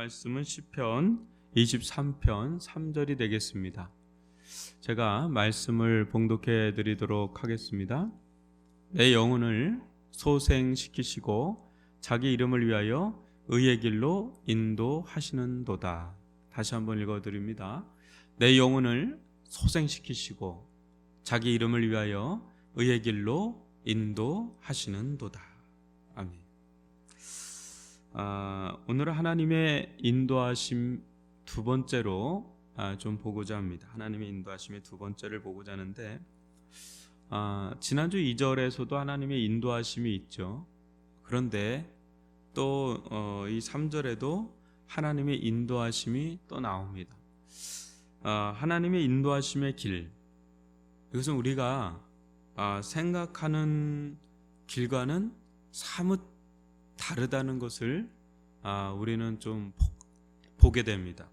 말씀은 시편 23편 3절이 되겠습니다. 제가 말씀을 봉독해 드리도록 하겠습니다. 내 영혼을 소생시키시고 자기 이름을 위하여 의의 길로 인도하시는도다. 다시 한번 읽어 드립니다. 내 영혼을 소생시키시고 자기 이름을 위하여 의의 길로 인도하시는도다. 아멘. 오늘은 하나님의 인도하심 두 번째로 좀 보고자 합니다. 하나님의 인도하심의 두 번째를 보고자 하는데, 지난주 2절에서도 하나님의 인도하심이 있죠. 그런데 또 이 3절에도 하나님의 인도하심이 또 나옵니다. 하나님의 인도하심의 길, 이것은 우리가 생각하는 길과는 사뭇 다르다는 것을 우리는 좀 보게 됩니다.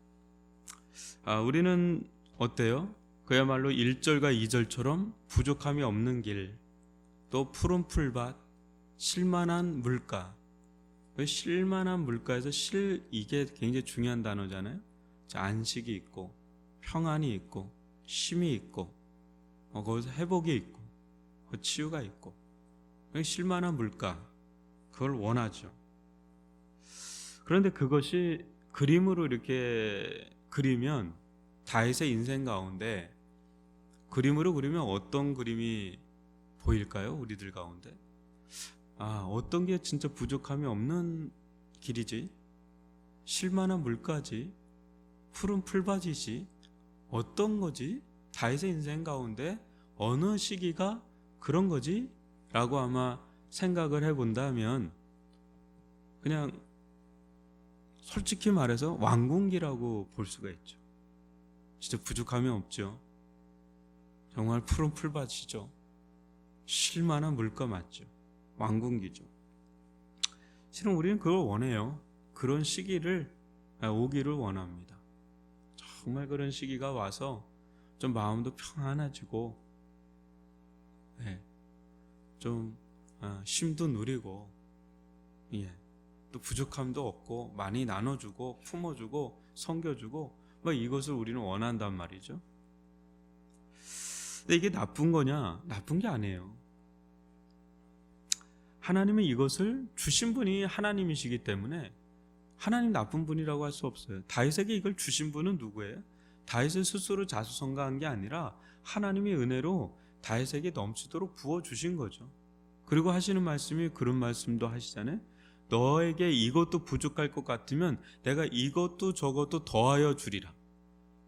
우리는 어때요? 그야말로 1절과 2절처럼 부족함이 없는 길, 또 푸른 풀밭, 쉴만한 물가. 쉴만한 물가에서 이게 굉장히 중요한 단어잖아요. 안식이 있고 평안이 있고 쉼이 있고 거기서 회복이 있고 치유가 있고, 쉴만한 물가, 그걸 원하죠. 그런데 그것이 그림으로 이렇게 그리면, 다윗의 인생 가운데 그림으로 그리면 어떤 그림이 보일까요? 우리들 가운데 어떤 게 진짜 부족함이 없는 길이지? 쉴만한 물가지? 푸른 풀밭이지? 어떤 거지? 다윗의 인생 가운데 어느 시기가 그런 거지? 라고 아마 생각을 해본다면, 그냥 솔직히 말해서 왕궁기라고 볼 수가 있죠. 진짜 부족함이 없죠. 정말 푸른 풀밭이죠. 쉴만한 물가 맞죠. 왕궁기죠. 실은 우리는 그걸 원해요. 그런 시기를 오기를 원합니다. 정말 그런 시기가 와서 좀 마음도 평안해지고, 좀 쉼도 누리고, 또 부족함도 없고 많이 나눠주고 품어주고 섬겨주고, 이것을 우리는 원한단 말이죠. 근데 이게 나쁜 거냐? 나쁜 게 아니에요. 하나님은 이것을 주신 분이 하나님이시기 때문에 하나님 나쁜 분이라고 할 수 없어요. 다윗에게 이걸 주신 분은 누구예요? 다윗을 스스로 자수성가한 게 아니라 하나님의 은혜로 다윗에게 넘치도록 부어주신 거죠. 그리고 하시는 말씀이 그런 말씀도 하시잖아요. 너에게 이것도 부족할 것 같으면 내가 이것도 저것도 더하여 주리라.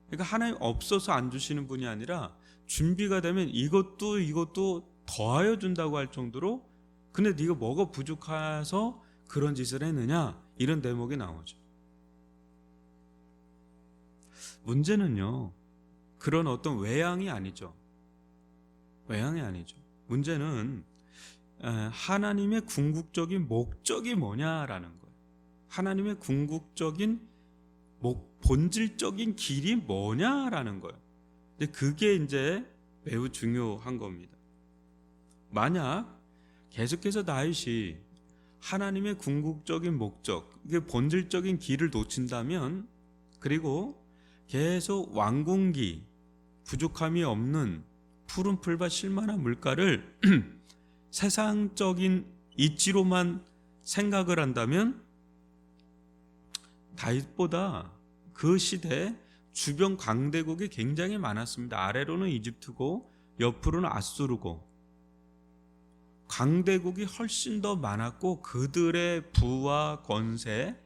그러니까 하나님 없어서 안 주시는 분이 아니라 준비가 되면 이것도 더하여 준다고 할 정도로, 근데 네가 뭐가 부족해서 그런 짓을 했느냐, 이런 대목이 나오죠. 문제는요, 그런 어떤 외양이 아니죠. 외양이 아니죠. 문제는 하나님의 궁극적인 목적이 뭐냐라는 거예요. 하나님의 궁극적인 본질적인 길이 뭐냐라는 거예요. 근데 그게 이제 매우 중요한 겁니다. 만약 계속해서 다윗이 하나님의 궁극적인 목적, 이게 본질적인 길을 놓친다면, 그리고 계속 왕궁기, 부족함이 없는 푸른 풀밭 쉴만한 물가를 세상적인 이치로만 생각을 한다면, 다윗보다 그 시대에 주변 강대국이 굉장히 많았습니다. 아래로는 이집트고 옆으로는 아수르고, 강대국이 훨씬 더 많았고, 그들의 부와 권세,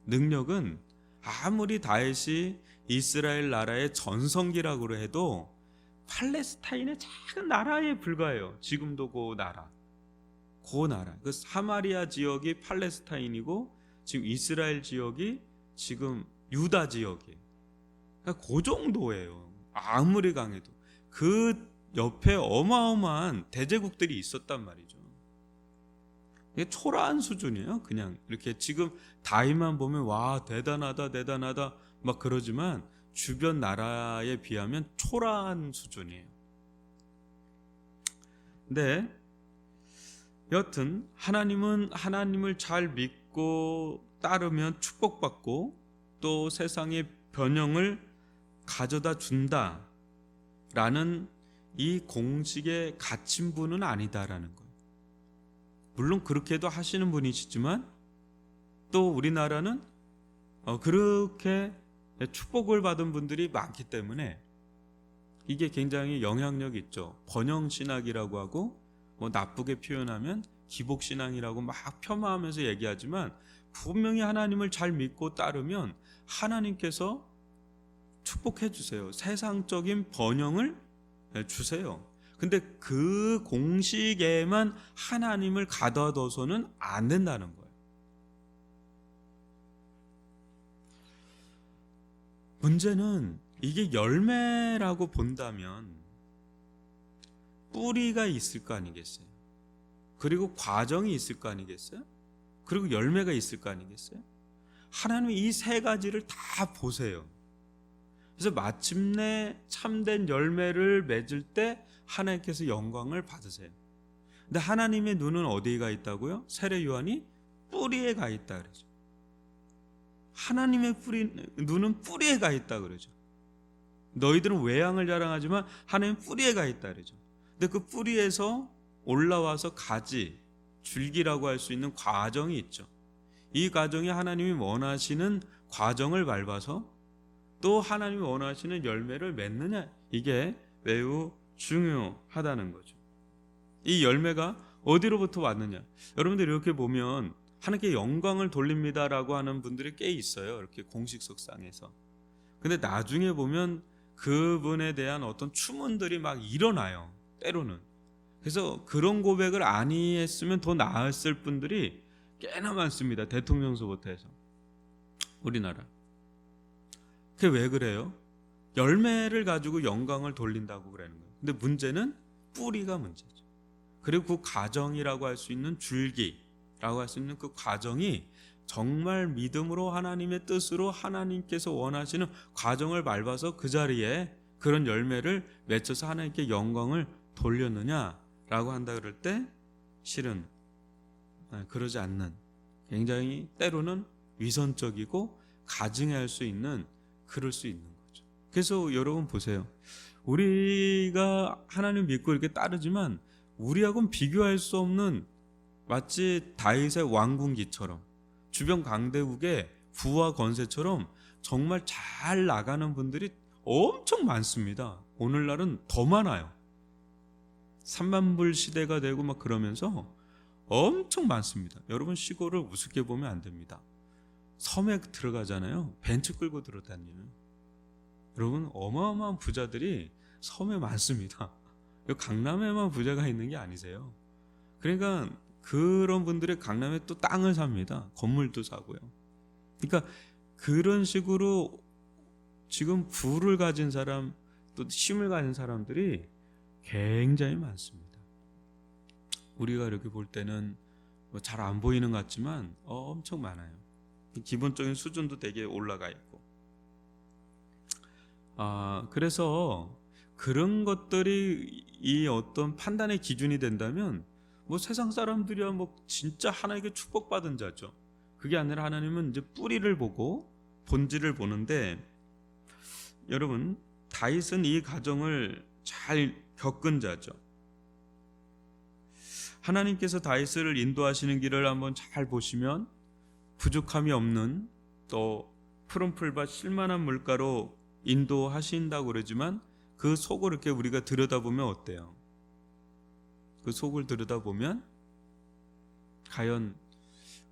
능력은 아무리 다윗이 이스라엘 나라의 전성기라고 해도 팔레스타인의 작은 나라에 불과해요. 지금도 그 나라, 그 사마리아 지역이 팔레스타인이고, 지금 이스라엘 지역이 지금 유다 지역이에요. 그러니까 그 정도예요. 아무리 강해도. 그 옆에 어마어마한 대제국들이 있었단 말이죠. 이게 초라한 수준이에요. 그냥 이렇게 지금 다윗만 보면 와 대단하다 막 그러지만, 주변 나라에 비하면 초라한 수준이에요. 근데 여튼 하나님은, 하나님을 잘 믿고 따르면 축복받고, 또 세상의 변형을 가져다 준다라는 이 공식에 갇힌 분은 아니다라는 거예요. 물론 그렇게도 하시는 분이시지만 또 우리나라는 그렇게 축복을 받은 분들이 많기 때문에 이게 굉장히 영향력이 있죠. 번영신학이라고 하고 나쁘게 표현하면 기복신앙이라고 막 폄하하면서 얘기하지만 분명히 하나님을 잘 믿고 따르면 하나님께서 축복해 주세요. 세상적인 번영을 주세요. 근데 그 공식에만 하나님을 가둬둬서는 안 된다는 거예요. 문제는 이게 열매라고 본다면 뿌리가 있을 거 아니겠어요? 그리고 과정이 있을 거 아니겠어요? 그리고 열매가 있을 거 아니겠어요? 하나님은 이 세 가지를 다 보세요. 그래서 마침내 참된 열매를 맺을 때 하나님께서 영광을 받으세요. 근데 하나님의 눈은 어디에 가 있다고요? 세례 요한이 뿌리에 가 있다 그러죠. 하나님의 눈은 뿌리에 가 있다 그러죠. 너희들은 외양을 자랑하지만 하나님 뿌리에 가 있다 그러죠. 근데 그 뿌리에서 올라와서 가지, 줄기라고 할 수 있는 과정이 있죠. 이 과정이 하나님이 원하시는 과정을 밟아서 또 하나님이 원하시는 열매를 맺느냐, 이게 매우 중요하다는 거죠. 이 열매가 어디로부터 왔느냐, 여러분들 이렇게 보면 하나님께 영광을 돌립니다라고 하는 분들이 꽤 있어요. 이렇게 공식석상에서. 근데 나중에 보면 그분에 대한 어떤 추문들이 막 일어나요. 때로는. 그래서 그런 고백을 아니했으면 더 나았을 분들이 꽤나 많습니다. 대통령서부터 해서. 우리나라. 그게 왜 그래요? 열매를 가지고 영광을 돌린다고 그러는 거예요. 근데 문제는 뿌리가 문제죠. 그리고 그 과정이라고 할 수 있는 줄기라고 할 수 있는 그 과정이 정말 믿음으로 하나님의 뜻으로 하나님께서 원하시는 과정을 밟아서 그 자리에 그런 열매를 맺혀서 하나님께 영광을 돌렸느냐라고 한다 그럴 때 실은 그러지 않는, 굉장히 때로는 위선적이고 가증할 수 있는, 그럴 수 있는 거죠. 그래서 여러분 보세요. 우리가 하나님 믿고 이렇게 따르지만 우리하고는 비교할 수 없는, 마치 다윗의 왕궁기처럼 주변 강대국의 부와 건세처럼 정말 잘 나가는 분들이 엄청 많습니다. 오늘날은 더 많아요. 3만 불 시대가 되고 막 그러면서 엄청 많습니다. 여러분 시골을 우습게 보면 안 됩니다. 섬에 들어가잖아요. 벤츠 끌고 들어다니는. 여러분 어마어마한 부자들이 섬에 많습니다. 강남에만 부자가 있는 게 아니세요. 그러니까 그런 분들이 강남에 또 땅을 삽니다. 건물도 사고요. 그러니까 그런 식으로 지금 부를 가진 사람, 또 힘을 가진 사람들이 굉장히 많습니다. 우리가 이렇게 볼 때는 잘 안 보이는 것 같지만 엄청 많아요. 기본적인 수준도 되게 올라가 있고. 그래서 그런 것들이 이 어떤 판단의 기준이 된다면 세상 사람들이야 진짜 하나님께 축복받은 자죠. 그게 아니라 하나님은 이제 뿌리를 보고 본질을 보는데, 여러분 다윗은 이 과정을 잘 겪은 자죠. 하나님께서 다윗을 인도하시는 길을 한번 잘 보시면 부족함이 없는, 또 푸른 풀밭 쉴만한 물가로 인도하신다고 그러지만 그 속을 이렇게 우리가 들여다보면 어때요? 그 속을 들여다보면 과연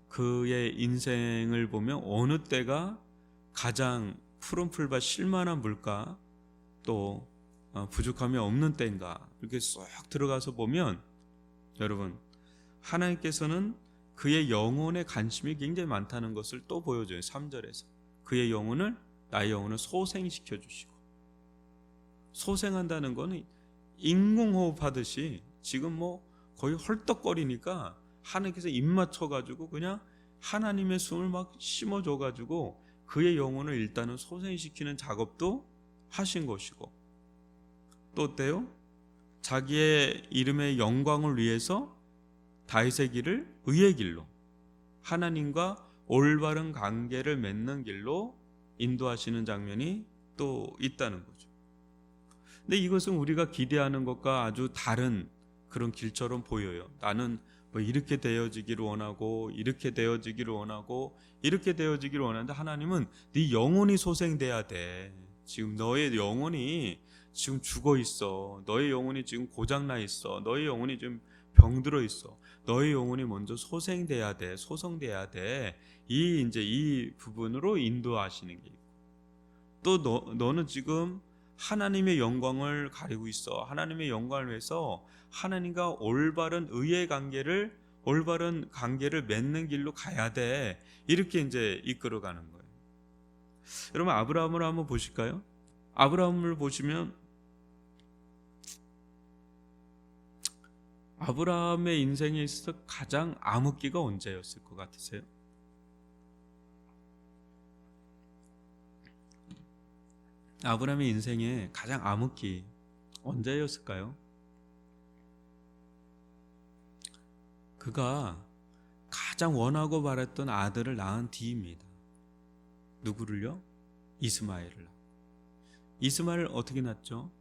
그의 인생을 보면 어느 때가 가장 푸른 풀밭 쉴만한 물가, 또 부족함이 없는 때인가, 이렇게 쏙 들어가서 보면 여러분 하나님께서는 그의 영혼에 관심이 굉장히 많다는 것을 또 보여줘요. 3절에서 그의 영혼을, 나의 영혼을 소생시켜 주시고, 소생한다는 거는 인공호흡 하듯이 지금 거의 헐떡거리니까 하나님께서 입 맞춰가지고 그냥 하나님의 숨을 막 심어줘가지고 그의 영혼을 일단은 소생시키는 작업도 하신 것이고, 또 어때요? 자기의 이름의 영광을 위해서 다윗의 길을 의의 길로, 하나님과 올바른 관계를 맺는 길로 인도하시는 장면이 또 있다는 거죠. 근데 이것은 우리가 기대하는 것과 아주 다른 그런 길처럼 보여요. 나는 뭐 이렇게 되어지기를 원하고 이렇게 되어지기를 원하고 이렇게 되어지기를 원하는데 하나님은 네 영혼이 소생돼야 돼. 지금 너의 영혼이 지금 죽어 있어. 너의 영혼이 지금 고장나 있어. 너의 영혼이 지금 병들어 있어. 너의 영혼이 먼저 소생돼야 돼. 소성돼야 돼. 이 부분으로 인도하시는 게 있고, 또 너는 지금 하나님의 영광을 가리고 있어. 하나님의 영광을 위해서 하나님과 올바른 관계를 맺는 길로 가야 돼. 이렇게 이제 이끌어가는 거예요. 여러분, 아브라함을 한번 보실까요? 아브라함을 보시면 아브라함의 인생에 있어서 가장 암흑기가 언제였을 것 같으세요? 아브라함의 인생에 가장 암흑기 언제였을까요? 그가 가장 원하고 바랬던 아들을 낳은 뒤입니다. 누구를요? 이스마엘을. 이스마엘을 어떻게 낳죠?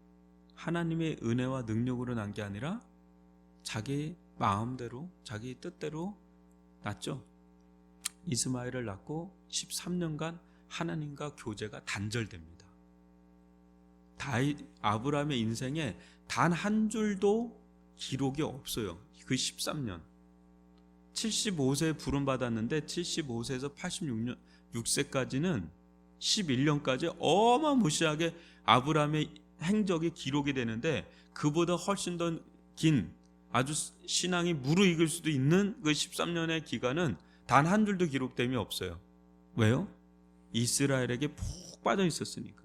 하나님의 은혜와 능력으로 낳은 게 아니라 자기 마음대로, 자기 뜻대로 낳죠. 이스마엘을 낳고 13년간 하나님과 교제가 단절됩니다. 아브라함의 인생에 단 한 줄도 기록이 없어요. 그 13년 75세에 부름받았는데 75세에서 86세까지는 11년까지 어마무시하게 아브라함의 행적이 기록이 되는데, 그보다 훨씬 더 긴, 아주 신앙이 무르익을 수도 있는 그 13년의 기간은 단 한 줄도 기록됨이 없어요. 왜요? 이스라엘에게 푹 빠져 있었으니까.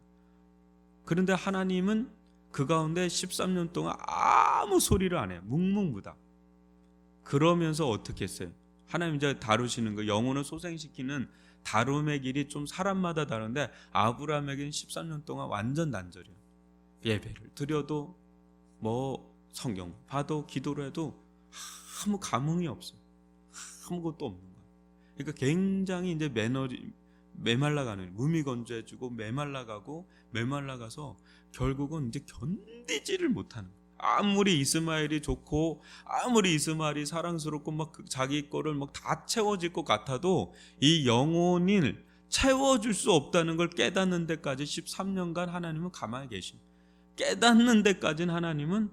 그런데 하나님은 그 가운데 13년 동안 아무 소리를 안 해요. 묵묵부답. 그러면서 어떻게 했어요? 하나님 이제 다루시는 거, 영혼을 소생시키는 다룸의 길이 좀 사람마다 다른데 아브라함에게는 13년 동안 완전 단절이에요. 예배를 드려도 뭐 성경 봐도 기도를 해도 아무 감흥이 없어요. 아무것도 없는 거예요. 그러니까 굉장히 이제 메말라가는, 무미건조해지고 메말라가서 결국은 이제 견디지를 못하는 거예요. 아무리 이스마엘이 좋고 아무리 이스마엘이 사랑스럽고 막 자기 거를 막 다 채워질 것 같아도 이 영혼을 채워줄 수 없다는 걸 깨닫는 데까지 13년간 하나님은 가만히 계십니다. 깨닫는 데까지는 하나님은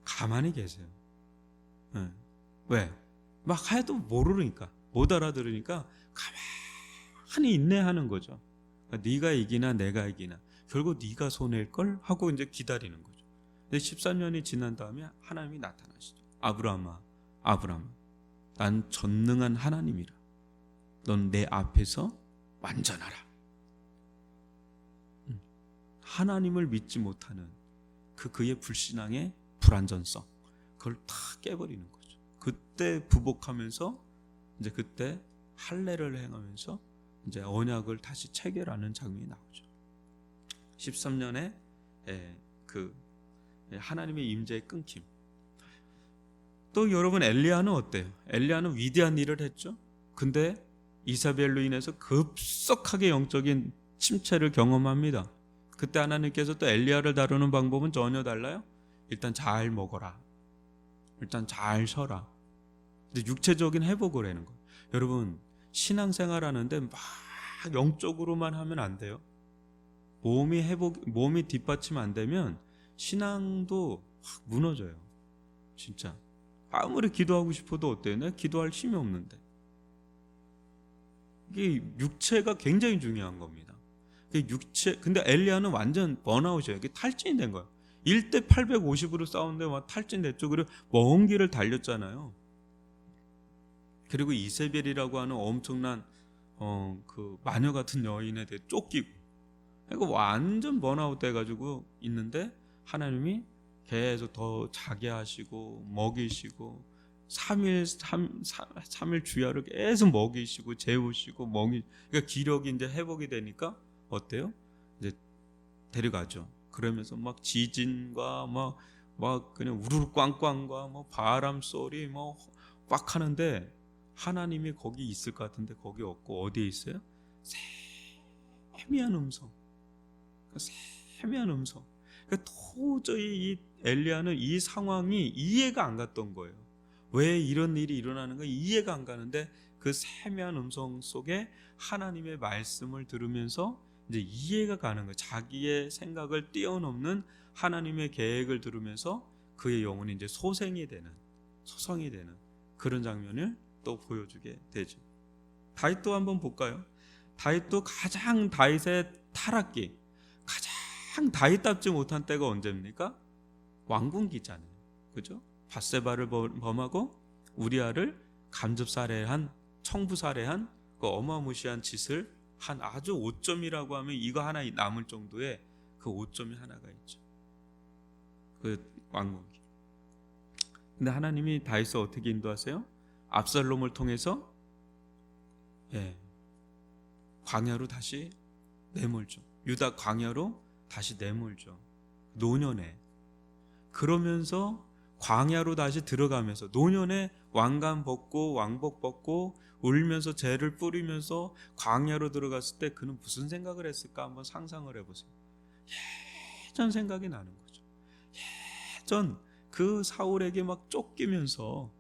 가만히 계세요. 네. 왜? 막 해도 모르니까, 못 알아들으니까 가만히 인내하는 거죠. 그러니까 네가 이기나 내가 이기나 결국 네가 손해일걸 하고 이제 기다리는 거죠. 근데 13년이 지난 다음에 하나님이 나타나시죠. 아브라함아, 난 전능한 하나님이라. 넌 내 앞에서 완전하라. 하나님을 믿지 못하는 그의 불신앙의 불완전성, 그걸 다 깨버리는 거죠. 그때 부복하면서 이제 그때 할례를 행하면서 이제 언약을 다시 체결하는 장면이 나오죠. 13년에 그 하나님의 임재의 끊김. 또 여러분, 엘리야는 어때요? 엘리야는 위대한 일을 했죠. 근데 이사벨로 인해서 급속하게 영적인 침체를 경험합니다. 그때 하나님께서 또 엘리야를 다루는 방법은 전혀 달라요. 일단 잘 먹어라, 일단 잘 쉬어라. 근데 육체적인 회복을 하는 거예요. 여러분, 신앙생활하는데 막 영적으로만 하면 안 돼요. 몸이 뒷받침 안 되면 신앙도 확 무너져요. 진짜 아무리 기도하고 싶어도 어때요? 내가 기도할 힘이 없는데. 이게 육체가 굉장히 중요한 겁니다. 근데 엘리야는 완전 번아웃이에요. 이게 탈진이 된 거예요. 1대 850으로 싸우는데 막 탈진됐죠. 그리고 먼 길을 달렸잖아요. 그리고 이세벨이라고 하는 엄청난 그 마녀 같은 여인에 대해 쫓기고, 그러니까 완전 번아웃 돼가지고 있는데 하나님이 계속 더 자게 하시고 먹이시고 3일 주야를 계속 먹이시고 재우시고 그러니까 기력이 이제 회복이 되니까 어때요? 이제 데려가죠. 그러면서 막 지진과 막 그냥 우르르 꽝꽝과 뭐 바람 소리 꽉 하는데 하나님이 거기 있을 것 같은데 거기 없고 어디에 있어요? 세미한 음성, 세미한 음성. 그러니까 도저히 이 엘리야는 이 상황이 이해가 안 갔던 거예요. 왜 이런 일이 일어나는가 이해가 안 가는데 그 세미한 음성 속에 하나님의 말씀을 들으면서 이제 이해가 가는 거예요. 자기의 생각을 뛰어넘는 하나님의 계획을 들으면서 그의 영혼이 이제 소생이 되는, 소성이 되는 그런 장면을 또 보여주게 되죠. 다윗도 한번 볼까요? 다윗도 가장 다윗의 타락기, 가장 다윗답지 못한 때가 언제입니까? 왕궁기잖아요. 그죠? 밧세바를 범하고 우리아를 간접살해한, 청부살해한 그 어마무시한 짓을 한 아주 오점이라고 하면 이거 하나 남을 정도의 그 오점이 하나가 있죠. 그 왕궁기. 근데 하나님이 다윗을 어떻게 인도하세요? 압살롬을 통해서 광야로 다시 내몰죠. 유다 광야로 다시 내몰죠. 노년에. 그러면서 광야로 다시 들어가면서 노년에 왕관 벗고 왕복 벗고 울면서 죄를 뿌리면서 광야로 들어갔을 때 그는 무슨 생각을 했을까 한번 상상을 해보세요. 예전 생각이 나는 거죠. 예전 그 사울에게 막 쫓기면서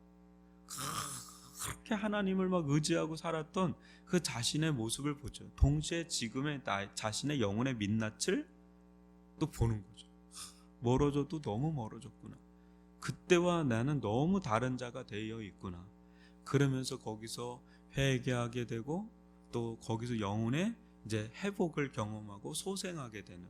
그렇게 하나님을 막 의지하고 살았던 그 자신의 모습을 보죠. 동시에 지금의 자신의 영혼의 민낯을 또 보는 거죠. 멀어져도 너무 멀어졌구나. 그때와 나는 너무 다른 자가 되어 있구나. 그러면서 거기서 회개하게 되고 또 거기서 영혼의 이제 회복을 경험하고 소생하게 되는.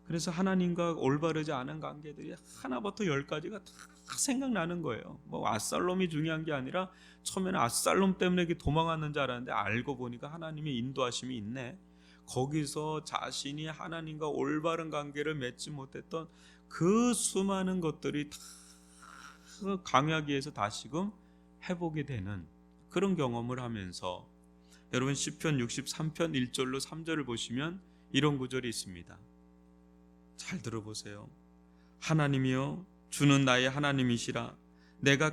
그래서 하나님과 올바르지 않은 관계들이 하나부터 열까지가 다 생각나는 거예요. 뭐 압살롬이 중요한 게 아니라 처음에는 압살롬 때문에 이렇게 도망갔는 줄 알았는데 알고 보니까 하나님의 인도하심이 있네. 거기서 자신이 하나님과 올바른 관계를 맺지 못했던 그 수많은 것들이 다 광야기에서 다시금 회복이 되는 그런 경험을 하면서 여러분 시편 63편 1절로 3절을 보시면 이런 구절이 있습니다. 잘 들어보세요. 하나님이여 주는 나의 하나님이시라. 내가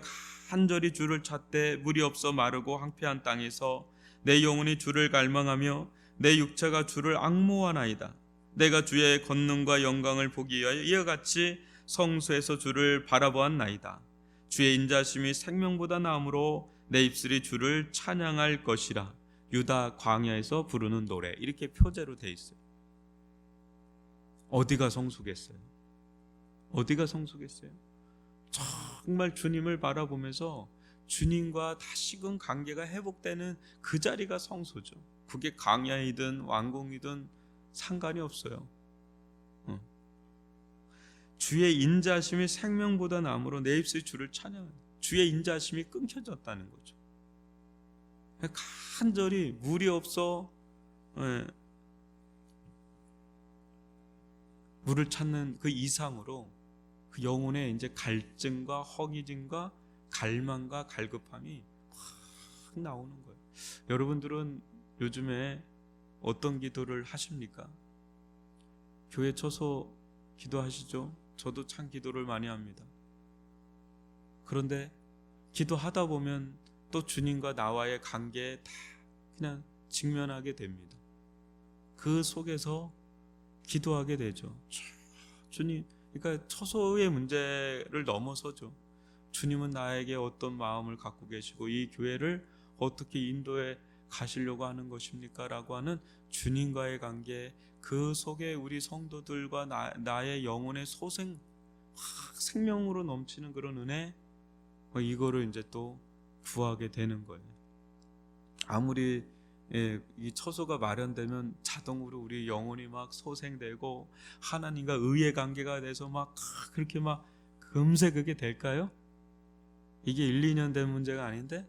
간절히 주를 찾되 물이 없어 마르고 황폐한 땅에서 내 영혼이 주를 갈망하며 내 육체가 주를 앙모하나이다. 내가 주의 권능과 영광을 보기 위하여 이와 같이 성소에서 주를 바라보았나이다. 주의 인자심이 생명보다 나음으로 내 입술이 주를 찬양할 것이라. 유다 광야에서 부르는 노래. 이렇게 표제로 돼 있어요. 어디가 성수겠어요? 어디가 성수겠어요? 정말 주님을 바라보면서 주님과 다시금 관계가 회복되는 그 자리가 성소죠. 그게 광야이든 왕궁이든 상관이 없어요. 주의 인자심이 생명보다 나음으로 내 입술이 주를 찬양하는, 주의 인자심이 끊겨졌다는 거죠. 간절히 물이 없어 물을 찾는 그 이상으로 그 영혼의 이제 갈증과 허기짐과 갈망과 갈급함이 막 나오는 거예요. 여러분들은 요즘에 어떤 기도를 하십니까? 교회 처소 기도하시죠? 저도 참 기도를 많이 합니다. 그런데 기도하다 보면 또 주님과 나와의 관계에 다 그냥 직면하게 됩니다. 그 속에서 기도하게 되죠. 주님, 그러니까 처소의 문제를 넘어서죠. 주님은 나에게 어떤 마음을 갖고 계시고 이 교회를 어떻게 인도해 가시려고 하는 것입니까? 라고 하는 주님과의 관계, 그 속에 우리 성도들과 나의 영혼의 소생, 생명으로 넘치는 그런 은혜, 이거를 이제 또 구하게 되는 거예요. 아무리 이 처소가 마련되면 자동으로 우리 영혼이 막 소생되고 하나님과 의의 관계가 돼서 막 그렇게 막 금세 그게 될까요? 이게 1, 2년 된 문제가 아닌데,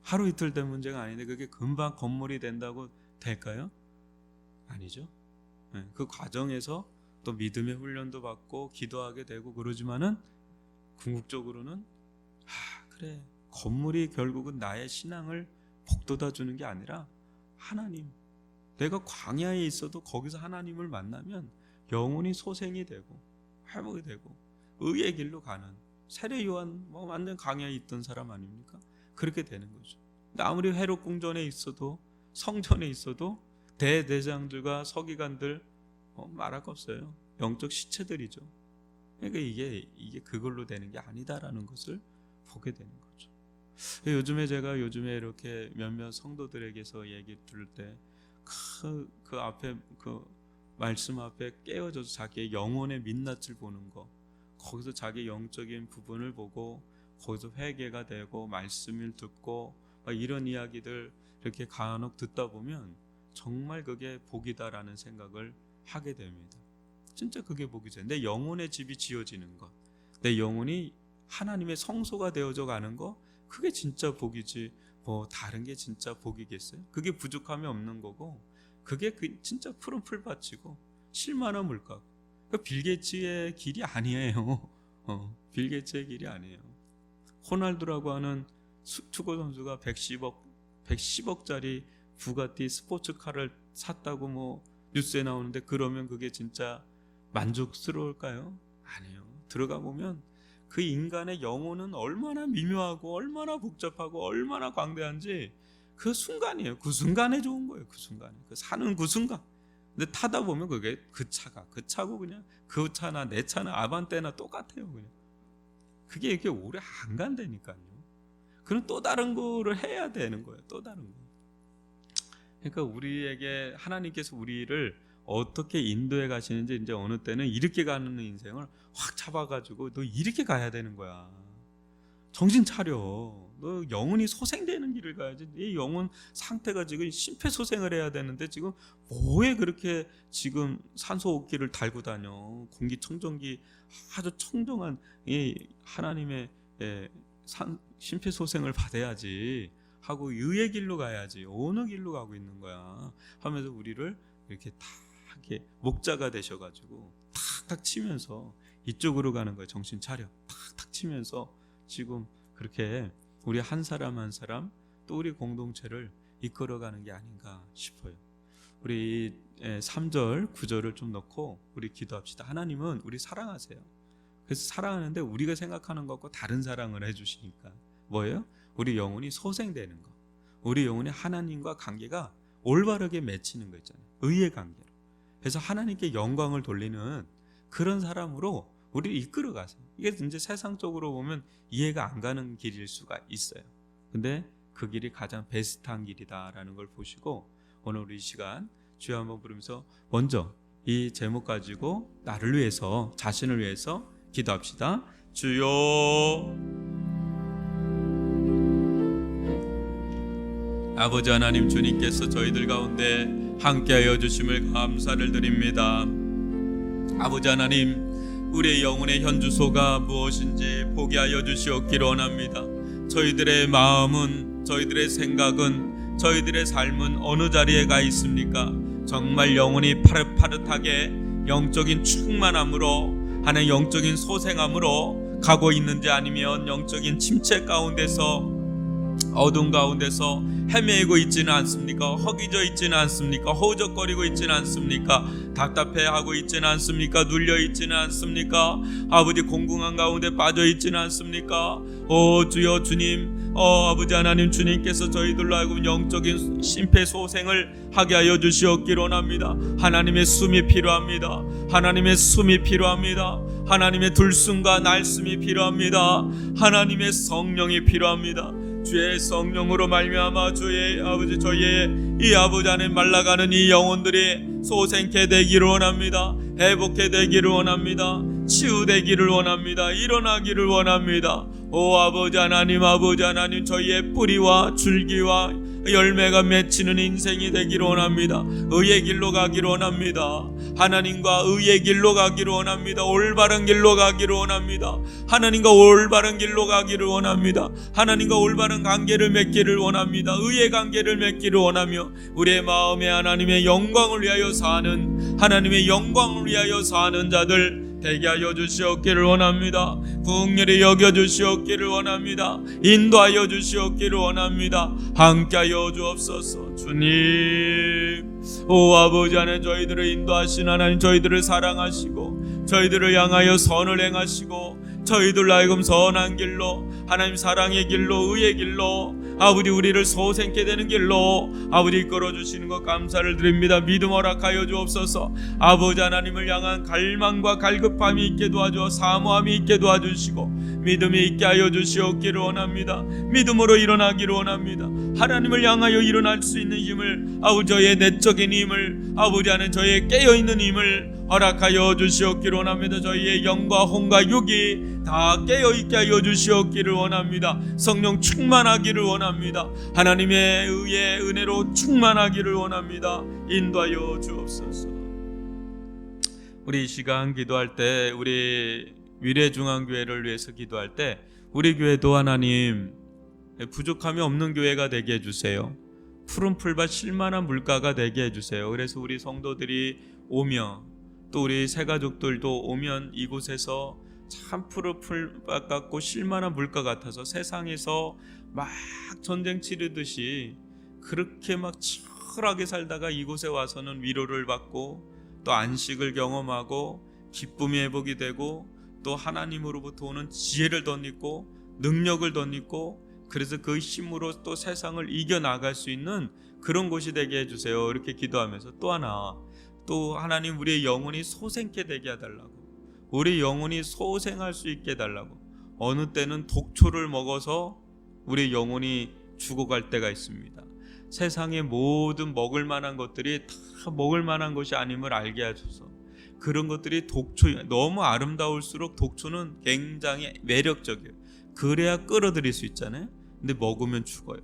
하루 이틀 된 문제가 아닌데 그게 금방 건물이 된다고 될까요? 아니죠. 그 과정에서 또 믿음의 훈련도 받고 기도하게 되고 그러지만은 궁극적으로는 그래, 건물이 결국은 나의 신앙을 복돋아 주는 게 아니라 하나님, 내가 광야에 있어도 거기서 하나님을 만나면 영혼이 소생이 되고 회복이 되고 의의 길로 가는, 세례 요한 완전 광야에 있던 사람 아닙니까? 그렇게 되는 거죠. 근데 아무리 회록궁전에 있어도 성전에 있어도 대대장들과 서기관들 말할 거 없어요. 영적 시체들이죠. 그러니까 이게 그걸로 되는 게 아니다라는 것을 보게 되는 거죠. 제가 요즘에 이렇게 몇몇 성도들에게서 얘기 들을 때 그 앞에 그 말씀 앞에 깨어져서 자기의 영혼의 민낯을 보는 거, 거기서 자기 영적인 부분을 보고 거기서 회개가 되고 말씀을 듣고 막 이런 이야기들 이렇게 간혹 듣다 보면 정말 그게 복이다라는 생각을 하게 됩니다. 진짜 그게 복이죠. 내 영혼의 집이 지어지는 것, 내 영혼이 하나님의 성소가 되어져 가는 거, 그게 진짜 복이지 뭐 다른 게 진짜 복이겠어요? 그게 부족함이 없는 거고, 그게 진짜 푸른 풀밭이고 실만한 물가고, 빌 게이츠의 길이 아니에요. 빌 게이츠의 길이 아니에요. 호날두라고 하는 축구 선수가 110억짜리 부가티 스포츠카를 샀다고 뭐 뉴스에 나오는데, 그러면 그게 진짜 만족스러울까요? 아니에요. 들어가 보면 그 인간의 영혼은 얼마나 미묘하고 얼마나 복잡하고 얼마나 광대한지 그 순간이에요. 그 순간에 좋은 거예요. 그 순간에, 그 사는 그 순간. 근데 타다 보면 그게 그 차고 그냥 그 차나 내 차나 아반떼나 똑같아요. 그냥 그게 이렇게 오래 안 간다니까요. 그럼 또 다른 거를 해야 되는 거예요. 또 다른 거. 그러니까 우리에게 하나님께서 우리를 어떻게 인도해 가시는지, 이제 어느 때는 이렇게 가는 인생을 확 잡아가지고 너 이렇게 가야 되는 거야. 정신 차려. 너 영혼이 소생되는 길을 가야지. 이 영혼 상태가 지금 심폐소생을 해야 되는데 지금 뭐에 그렇게 지금 산소호흡기를 달고 다녀. 공기청정기 아주 청정한 이 하나님의 심폐소생을 받아야지 하고 의의 길로 가야지. 어느 길로 가고 있는 거야 하면서 우리를 이렇게 이렇게 목자가 되셔가지고 탁탁 치면서 이쪽으로 가는 거예요. 정신 차려. 탁탁 치면서 지금 그렇게 우리 한 사람 한 사람 또 우리 공동체를 이끌어가는 게 아닌가 싶어요. 우리 3절 9절을 좀 넣고 우리 기도합시다. 하나님은 우리 사랑하세요. 그래서 사랑하는데 우리가 생각하는 것과 다른 사랑을 해주시니까 뭐예요? 우리 영혼이 소생되는 거, 우리 영혼이 하나님과 관계가 올바르게 맺히는 거 있잖아요. 의의 관계로. 그래서 하나님께 영광을 돌리는 그런 사람으로 우리를 이끌어 가세요. 이게 이제 세상적으로 보면 이해가 안 가는 길일 수가 있어요. 근데 그 길이 가장 베스트한 길이다라는 걸 보시고, 오늘 우리 이 시간 주여 한번 부르면서 먼저 이 제목 가지고 나를 위해서, 자신을 위해서 기도합시다. 주여, 아버지 하나님, 주님께서 저희들 가운데 함께하여 주심을 감사를 드립니다. 아버지 하나님, 우리의 영혼의 현주소가 무엇인지 보게 하여 주시옵기를 원합니다. 저희들의 마음은, 저희들의 생각은, 저희들의 삶은 어느 자리에 가 있습니까? 정말 영혼이 파릇파릇하게 영적인 충만함으로, 하나의 영적인 소생함으로 가고 있는지, 아니면 영적인 침체 가운데서, 어둠 가운데서 헤매고 있지는 않습니까? 허기져 있지는 않습니까? 허우적거리고 있지는 않습니까? 답답해하고 있지는 않습니까? 눌려 있지는 않습니까? 아버지, 공공한 가운데 빠져 있지는 않습니까? 주여, 주님, 아버지 하나님, 주님께서 저희들로 하여금 영적인 심폐소생을 하게 하여 주시옵기를 원합니다. 하나님의 숨이 필요합니다. 하나님의 숨이 필요합니다. 하나님의 들숨과 날숨이 필요합니다. 하나님의 성령이 필요합니다. 주의 성령으로 말미암아 주의 아버지, 저희의 이 아버지 안에 말라가는 이 영혼들이 소생케 되기를 원합니다. 회복케 되기를 원합니다. 치유되기를 원합니다. 일어나기를 원합니다. 아버지 하나님, 아버지 하나님, 저희의 뿌리와 줄기와 열매가 맺히는 인생이 되기를 원합니다. 의의 길로 가기를 원합니다. 하나님과 의의 길로 가기를 원합니다. 올바른 길로 가기를 원합니다. 하나님과 올바른 길로 가기를 원합니다. 하나님과 올바른 관계를 맺기를 원합니다. 의의 관계를 맺기를 원하며 우리의 마음에 하나님의 영광을 위하여 사는, 하나님의 영광을 위하여 사는 자들 되게 하여 주시옵기를 원합니다. 긍휼히 여겨 주시옵기를 원합니다. 인도하여 주시옵기를 원합니다. 함께하여 주옵소서. 주님, 아버지 하나님, 저희들을 인도하신 하나님, 저희들을 사랑하시고 저희들을 향하여 선을 행하시고 저희들 하여금 선한 길로, 하나님 사랑의 길로, 의의 길로, 아버지 우리를 소생케 되는 길로 아버지 이끌어 주시는 것 감사를 드립니다. 믿음 허락하여 주옵소서. 아버지 하나님을 향한 갈망과 갈급함이 있게 도와주어 사모함이 있게 도와주시고 믿음이 있게 하여 주시옵기를 원합니다. 믿음으로 일어나기를 원합니다. 하나님을 향하여 일어날 수 있는 힘을, 아버지 저의 내적인 힘을, 아버지 안에 저의 깨어있는 힘을 허락하여 주시옵기를 원합니다. 저희의 영과 혼과 육이 다 깨어있게 하여 주시옵기를 원합니다. 성령 충만하기를 원합니다. 하나님의 의의 은혜로 충만하기를 원합니다. 인도하여 주옵소서. 우리 이 시간 기도할 때, 우리 위례중앙교회를 위해서 기도할 때 우리 교회도 하나님 부족함이 없는 교회가 되게 해주세요. 푸른 풀밭 쉴만한 물가가 되게 해주세요. 그래서 우리 성도들이 오며 또 우리 새가족들도 오면 이곳에서 참 푸른 풀밭 같고 쉴만한 물가 같아서 세상에서 막 전쟁 치르듯이 그렇게 막 치열하게 살다가 이곳에 와서는 위로를 받고 또 안식을 경험하고 기쁨이 회복이 되고 또 하나님으로부터 오는 지혜를 덧입고 능력을 덧입고 그래서 그 힘으로 또 세상을 이겨나갈 수 있는 그런 곳이 되게 해주세요. 이렇게 기도하면서 또 하나, 또 하나님 우리의 영혼이 소생케 되게 해달라고, 우리 영혼이 소생할 수 있게 해달라고. 어느 때는 독초를 먹어서 우리 영혼이 죽어갈 때가 있습니다. 세상의 모든 먹을 만한 것들이 다 먹을 만한 것이 아님을 알게 하셔서 그런 것들이 독초, 너무 아름다울수록 독초는 굉장히 매력적이에요. 그래야 끌어들일 수 있잖아요. 근데 먹으면 죽어요.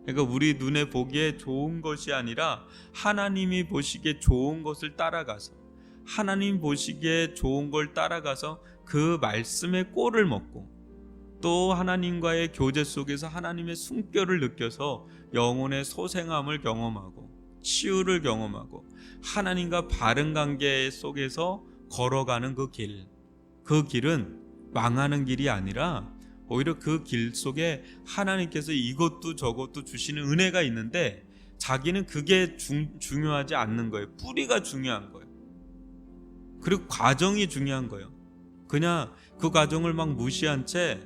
그러니까 우리 눈에 보기에 좋은 것이 아니라 하나님이 보시기에 좋은 것을 따라가서, 하나님 보시기에 좋은 걸 따라가서 그 말씀의 꼴을 먹고 또 하나님과의 교제 속에서 하나님의 숨결을 느껴서 영혼의 소생함을 경험하고 치유를 경험하고 하나님과 바른 관계 속에서 걸어가는 그 길은 망하는 길이 아니라 오히려 그 길 속에 하나님께서 이것도 저것도 주시는 은혜가 있는데 자기는 그게 중요하지 않는 거예요. 뿌리가 중요한 거예요. 그리고 과정이 중요한 거예요. 그냥 그 과정을 막 무시한 채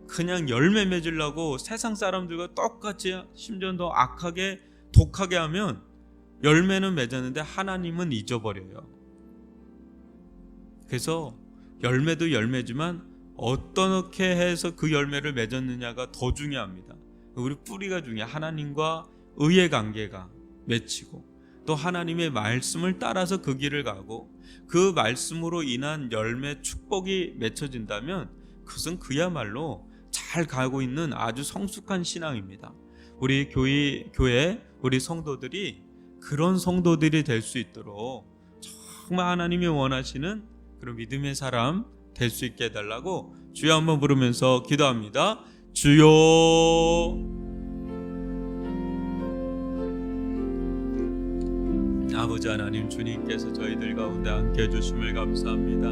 그냥 열매 맺으려고 세상 사람들과 똑같이 심지어 더 악하게 독하게 하면 열매는 맺었는데 하나님은 잊어버려요. 그래서 열매도 열매지만 어떻게 해서 그 열매를 맺었느냐가 더 중요합니다. 우리 뿌리가 중요해요. 하나님과 의의 관계가 맺히고 또 하나님의 말씀을 따라서 그 길을 가고 그 말씀으로 인한 열매 축복이 맺혀진다면 그것은 그야말로 잘 가고 있는 아주 성숙한 신앙입니다. 우리 교회 우리 성도들이 그런 성도들이 될 수 있도록 정말 하나님이 원하시는 그런 믿음의 사람 될 수 있게 해달라고 주여 한번 부르면서 기도합니다. 주여. 아버지 하나님, 주님께서 저희들 가운데 함께 해주심을 감사합니다.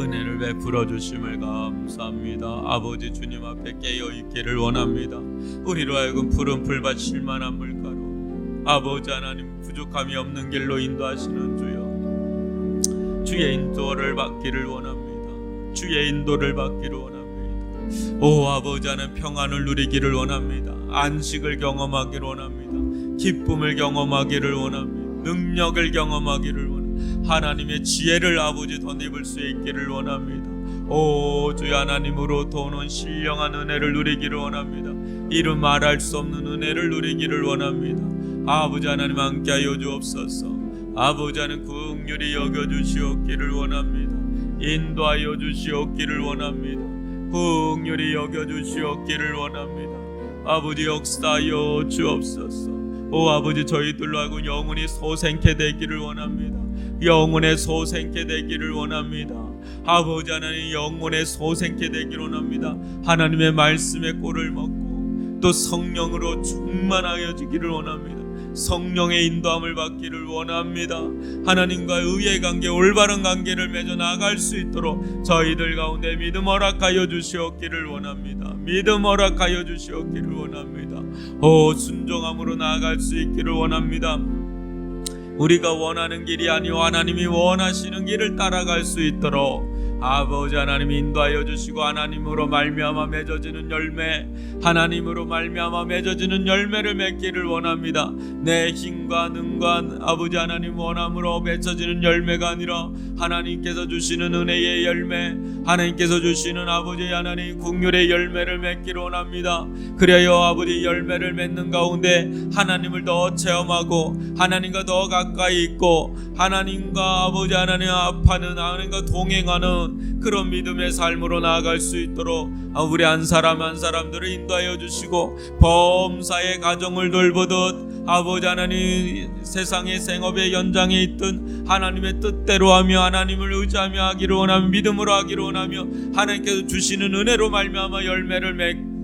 은혜를 베풀어 주심을 감사합니다. 아버지 주님 앞에 깨어있기를 원합니다. 우리로 하여금 푸른 풀밭 쉴만한 물가로 아버지 하나님 부족함이 없는 길로 인도하시는 주여, 주의 인도를 받기를 원합니다. 주의 인도를 받기를 원합니다. 오 아버지 하나님, 평안을 누리기를 원합니다. 안식을 경험하기를 원합니다. 기쁨을 경험하기를 원합니다. 능력을 경험하기를 원합니다. 하나님의 지혜를 아버지 덧입을 수 있기를 원합니다. 오 주여, 하나님으로부터 오는 신령한 은혜를 누리기를 원합니다. 이루 말할 수 없는 은혜를 누리기를 원합니다. 아버지 하나님 함께하여 주옵소서. 아버지 하나님 긍휼히 여겨주시옵기를 원합니다. 인도하여 주시옵기를 원합니다. 긍휼히 여겨주시옵기를 원합니다. 아버지 역사하여 주옵소서. 오 아버지, 저희들로 하고 영혼이 소생케 되기를 원합니다. 영혼의 소생케 되기를 원합니다. 아버지 하나님, 영혼의 소생케 되기를 원합니다. 하나님의 말씀의 꼴을 먹고 또 성령으로 충만하여 지기를 원합니다. 성령의 인도함을 받기를 원합니다. 하나님과 의의 관계, 올바른 관계를 맺어 나갈 수 있도록 저희들 가운데 믿음 허락하여 주시옵기를 원합니다. 믿음 허락하여 주시옵기를 원합니다. 오 순종함으로 나아갈 수 있기를 원합니다. 우리가 원하는 길이 아니오 하나님이 원하시는 길을 따라갈 수 있도록 아버지 하나님 인도하여 주시고 하나님으로 말미암아 맺어지는 열매, 하나님으로 말미암아 맺어지는 열매를 맺기를 원합니다. 내 힘과 능과 아버지 하나님 원함으로 맺어지는 열매가 아니라 하나님께서 주시는 은혜의 열매, 하나님께서 주시는 아버지 하나님 긍휼의 열매를 맺기를 원합니다. 그래야 아버지 열매를 맺는 가운데 하나님을 더 체험하고 하나님과 더 가까이 있고 하나님과 아버지 하나님 앞하는 하나님과 동행하는 그런 믿음의 삶으로 나아갈 수 있도록 우리 한 사람 한 사람들을 인도하여 주시고 범사의 가정을 돌보듯 아버지 하나님 세상의 생업의 연장에 있든 하나님의 뜻대로 하며 하나님을 의지하며 하기를 원하며 믿음으로 하기를 원하며 하나님께서 주시는 은혜로 말미암아 열매를 맺게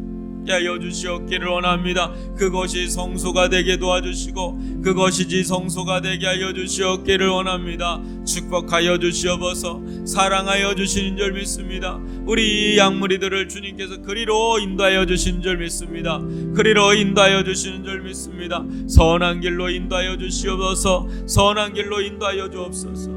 하여 주시옵기를 원합니다. 그것이 성소가 되게 도와주시고 그것이지 성소가 되게 하여 주시옵기를 원합니다. 축복하여 주시옵소서. 사랑하여 주시는 줄 믿습니다. 우리 양무리들을 주님께서 그리로 인도하여 주시는 줄 믿습니다. 그리로 인도하여 주시는 줄 믿습니다. 선한 길로 인도하여 주시옵소서. 선한 길로 인도하여 주옵소서.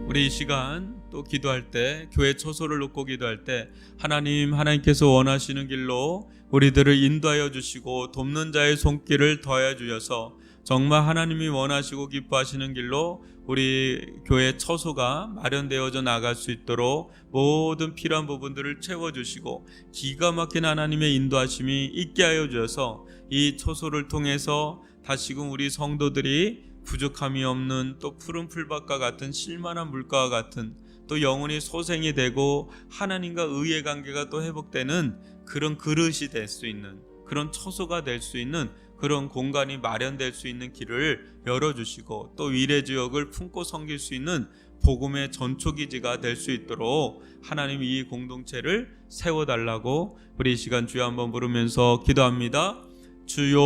우리 이 시간 또 기도할 때 교회 처소를 놓고 기도할 때 하나님께서 원하시는 길로 우리들을 인도하여 주시고 돕는 자의 손길을 더해 주셔서 정말 하나님이 원하시고 기뻐하시는 길로 우리 교회 처소가 마련되어져 나갈 수 있도록 모든 필요한 부분들을 채워주시고 기가 막힌 하나님의 인도하심이 있게 하여 주셔서 이 처소를 통해서 다시금 우리 성도들이 부족함이 없는 또 푸른 풀밭과 같은 실만한 물가와 같은 또 영혼이 소생이 되고 하나님과 의의 관계가 또 회복되는 그런 그릇이 될 수 있는 그런 처소가 될 수 있는 그런 공간이 마련될 수 있는 길을 열어주시고 또 위례지역을 품고 섬길 수 있는 복음의 전초기지가 될 수 있도록 하나님 이 공동체를 세워달라고 우리 이 시간 주여 한번 부르면서 기도합니다. 주여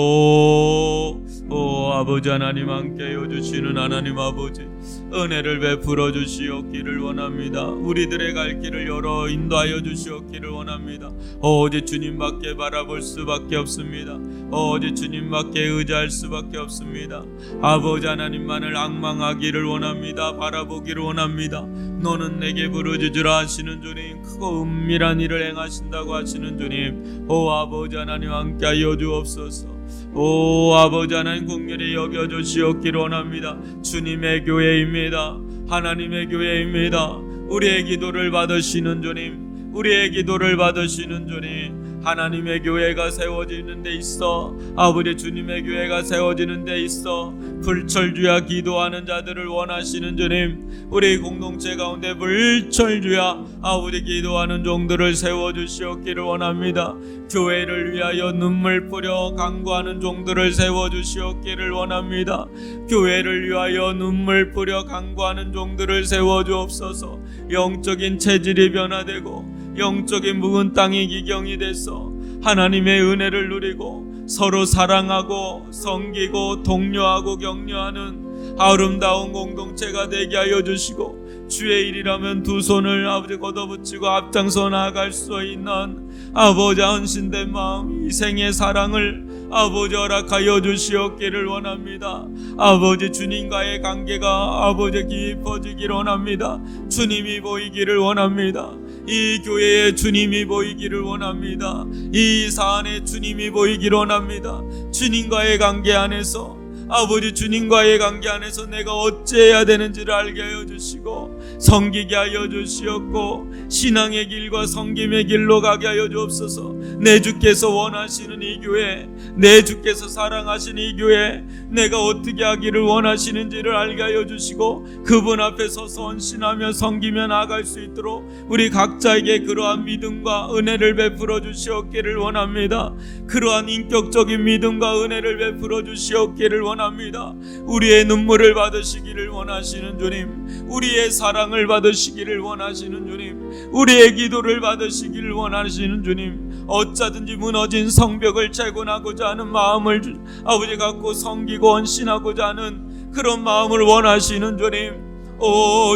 아버지 하나님 함께해 주시는 하나님 아버지 은혜를 베풀어 주시옵기를 원합니다. 우리들의 갈 길을 열어 인도하여 주시옵기를 원합니다. 오직 주님밖에 바라볼 수밖에 없습니다. 오직 주님밖에 의지할 수밖에 없습니다. 아버지 하나님만을 앙망하기를 원합니다. 바라보기를 원합니다. 너는 내게 부르짖으라 하시는 주님, 크고 은밀한 일을 행하신다고 하시는 주님, 아버지 하나님 함께하여 주옵소서. 아버지 하나님 긍휼히 여겨 주시옵기를 원합니다. 주님의 교회입니다. 하나님의 교회입니다. 우리의 기도를 받으시는 주님, 우리의 기도를 받으시는 주님, 하나님의 교회가 세워지는 데 있어 아버지 주님의 교회가 세워지는 데 있어 불철주야 기도하는 자들을 원하시는 주님, 우리 공동체 가운데 불철주야 아버지 기도하는 종들을 세워주시옵기를 원합니다. 교회를 위하여 눈물 뿌려 간구하는 종들을 세워주시옵기를 원합니다. 교회를 위하여 눈물 뿌려 간구하는 종들을 세워주옵소서. 영적인 체질이 변화되고 영적인 묵은 땅이 기경이 돼서 하나님의 은혜를 누리고 서로 사랑하고 섬기고 독려하고 격려하는 아름다운 공동체가 되게 하여 주시고 주의 일이라면 두 손을 아버지 걷어붙이고 앞장서 나아갈 수 있는 아버지 헌신된 마음, 희생의 사랑을 아버지 허락하여 주시옵기를 원합니다. 아버지 주님과의 관계가 아버지 깊어지기를 원합니다. 주님이 보이기를 원합니다. 이 교회에 주님이 보이기를 원합니다. 이 사안에 주님이 보이기를 원합니다. 주님과의 관계 안에서 아버지 주님과의 관계 안에서 내가 어찌해야 되는지를 알게 하여 주시고 섬기게 하여 주시옵고 신앙의 길과 섬김의 길로 가게 하여 주옵소서. 내 주께서 원하시는 이 교회, 내 주께서 사랑하시는 이 교회, 내가 어떻게 하기를 원하시는지를 알게 하여 주시고 그분 앞에 서서 헌신하며 섬기며 나아갈 수 있도록 우리 각자에게 그러한 믿음과 은혜를 베풀어 주시옵기를 원합니다. 그러한 인격적인 믿음과 은혜를 베풀어 주시옵기를 원합니다. 우리의 눈물을 받으시기를 원하시는 주님, 우리의 사랑을 받으시기를 원하시는 주님, 우리의 기도를 받으시기를 원하시는 주님, 어쩌든지 무너진 성벽을 재건하고자 하는 마음을 아버지 갖고 섬기고 헌신하고자 하는 그런 마음을 원하시는 주님,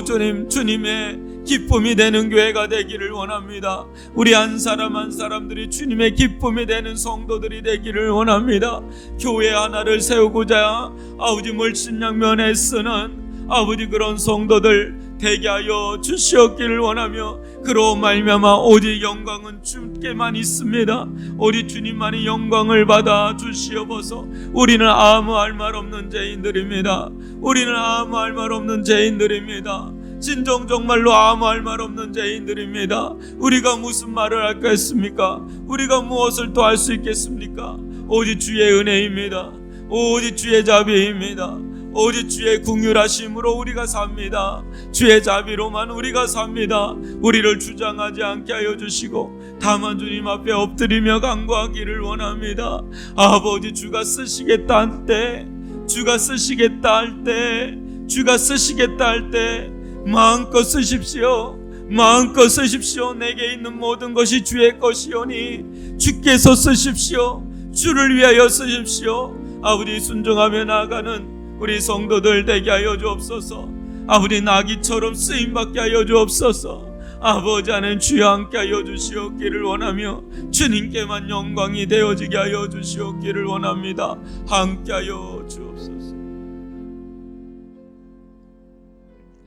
주님, 주님의 기쁨이 되는 교회가 되기를 원합니다. 우리 한 사람 한 사람들이 주님의 기쁨이 되는 성도들이 되기를 원합니다. 교회 하나를 세우고자 아버지 물심양면에 쓰는 아버지 그런 성도들, 되게 하여 주시옵기를 원하며 그로 말미암아 오직 영광은 주께만 있습니다. 오직 주님만이 영광을 받아 주시옵소서. 우리는 아무 할 말 없는 죄인들입니다. 우리는 아무 할 말 없는 죄인들입니다. 진정 정말로 아무 할 말 없는 죄인들입니다. 우리가 무슨 말을 할겠습니까? 우리가 무엇을 또 할 수 있겠습니까? 오직 주의 은혜입니다. 오직 주의 자비입니다. 오직 주의 긍휼하심으로 우리가 삽니다. 주의 자비로만 우리가 삽니다. 우리를 주장하지 않게 하여 주시고 다만 주님 앞에 엎드리며 간구하기를 원합니다. 아버지, 주가 쓰시겠다 할 때, 주가 쓰시겠다 할 때, 주가 쓰시겠다 할 때 마음껏 쓰십시오. 마음껏 쓰십시오. 내게 있는 모든 것이 주의 것이오니 주께서 쓰십시오. 주를 위하여 쓰십시오. 아버지, 순종하며 나아가는 우리 성도들 되게 하여 주옵소서. 아버지, 나귀처럼 쓰임받게 하여 주옵소서. 아버지 안에 주여 함께 하여 주시옵기를 원하며 주님께만 영광이 되어지게 하여 주시옵기를 원합니다. 함께 하여 주옵소서.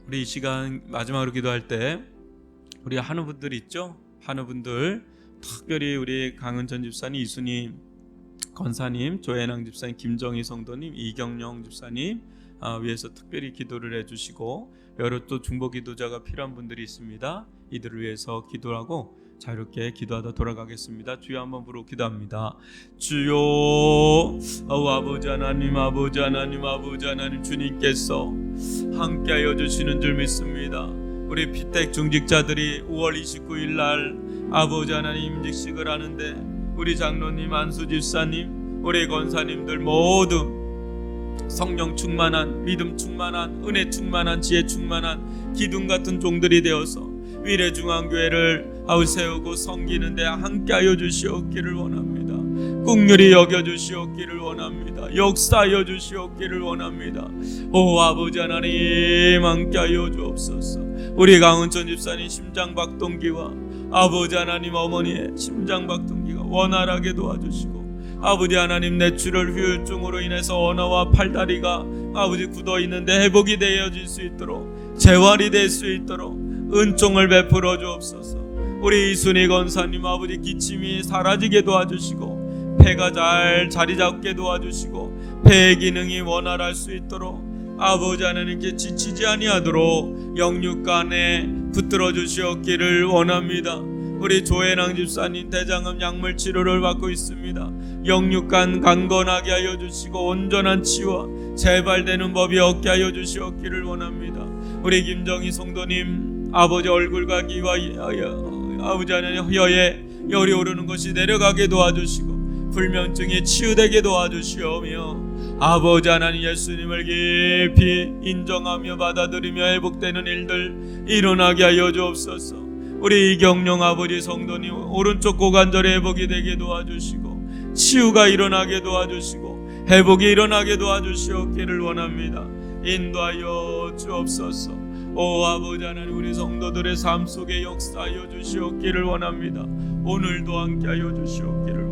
우리 이 시간 마지막으로 기도할 때 우리 한우분들 있죠? 한우분들, 특별히 우리 강은천 집사님, 이수님 권사님, 조혜낭 집사님, 김정희 성도님, 이경영 집사님 위해서 특별히 기도를 해주시고, 여러 또 중보 기도자가 필요한 분들이 있습니다. 이들을 위해서 기도하고 자유롭게 기도하다 돌아가겠습니다. 주여 한번 부르고 기도합니다. 주여, 아버지 하나님, 아버지 하나님, 아버지 하나님, 주님께서 함께하여 주시는 줄 믿습니다. 우리 피택 중직자들이 5월 29일 날 아버지 하나님 임직식을 하는데 우리 장로님, 안수 집사님, 우리 권사님들 모두 성령 충만한, 믿음 충만한, 은혜 충만한, 지혜 충만한 기둥 같은 종들이 되어서 위례중앙교회를 세우고 섬기는데 함께하여 주시옵기를 원합니다. 긍휼히 여겨주시옵기를 원합니다. 역사하여 주시옵기를 원합니다. 오 아버지 하나님, 함께하여 주옵소서. 우리 강은천 집사님 심장박동기와 아버지 하나님 어머니의 심장박동기가 원활하게 도와주시고, 아버지 하나님 뇌출혈 후유증으로 인해서 언어와 팔다리가 아버지 굳어있는데 회복이 되어질 수 있도록, 재활이 될 수 있도록 은총을 베풀어 주옵소서. 우리 이순희 권사님 아버지 기침이 사라지게 도와주시고, 폐가 잘 자리 잡게 도와주시고, 폐의 기능이 원활할 수 있도록 아버지 하나님께 지치지 아니하도록 영육간에 붙들어 주시옵기를 원합니다. 우리 조혜낭 집사님 대장암 약물 치료를 받고 있습니다. 영육간 강건하게 하여 주시고 온전한 치유와 재발되는 법이 없게 하여 주시옵기를 원합니다. 우리 김정희 성도님 아버지 얼굴과 귀와 아버지 하나님 혀에 열이 오르는 것이 내려가게 도와주시고 불면증이 치유되게 도와주시오며, 아버지 하나님 예수님을 깊이 인정하며 받아들이며 회복되는 일들 일어나게 하여 주옵소서. 우리 이경영 아버지 성도님 오른쪽 고관절이 회복이 되게 도와주시고, 치유가 일어나게 도와주시고, 회복이 일어나게 도와주시옵기를 원합니다. 인도하여 주옵소서. 오 아버지 하나님, 우리 성도들의 삶 속에 역사하여 주시옵기를 원합니다. 오늘도 함께하여 주시옵기를